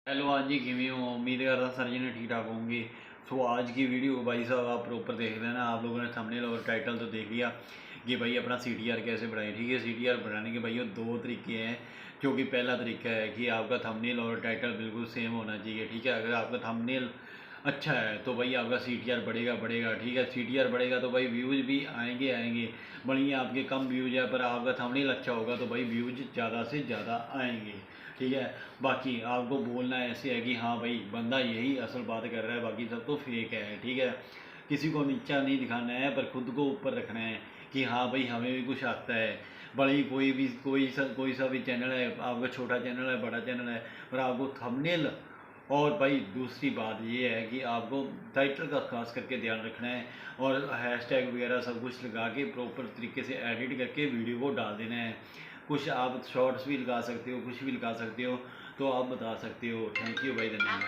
Hello, हाँ जी, किमें हो? उम्मीद कर रहा सर जी ने ठीक ठाक होंगे। सो आज की वीडियो को भाई साहब आप प्रॉपर देख लेना। आप लोगों ने थंबनेल और टाइटल तो देख लिया कि भाई अपना सीटीआर कैसे बढ़ाएं। ठीक है, सीटीआर बढ़ाने के भाई दो तरीके हैं। क्योंकि पहला तरीका है कि आपका थंबनेल और टाइटल बिल्कुल सेम होना चाहिए। ठीक है, अगर आपका थंबनेल अच्छा है तो भाई आपका सीटीआर बढ़ेगा बढ़ेगा। ठीक है, सीटीआर बढ़ेगा तो भाई व्यूज़ भी आएंगे आएंगे। बढ़िया आपके कम व्यूज़ है पर आपका थंबनेल अच्छा होगा तो भाई व्यूज़ ज़्यादा से ज़्यादा आएंगे। ठीक है, बाकी आपको बोलना ऐसे है कि हाँ भाई बंदा यही असल बात कर रहा है, बाकी सब तो फेक है। ठीक है, किसी को नीचा नहीं दिखाना है पर खुद को ऊपर रखना है कि हाँ भाई हमें भी कुछ आता है। बड़ी कोई सा भी चैनल है, आपका छोटा चैनल है बड़ा चैनल है, पर आपको थंबनेल और भाई दूसरी बात ये है कि आपको टाइटल का खास करके ध्यान रखना है और हैशटैग वगैरह सब कुछ लगा के प्रॉपर तरीके से एडिट करके वीडियो को डाल देना है। कुछ आप शॉर्ट्स भी लगा सकते हो, कुछ भी लगा सकते हो, तो आप बता सकते हो। थैंक यू भाई, धन्यवाद।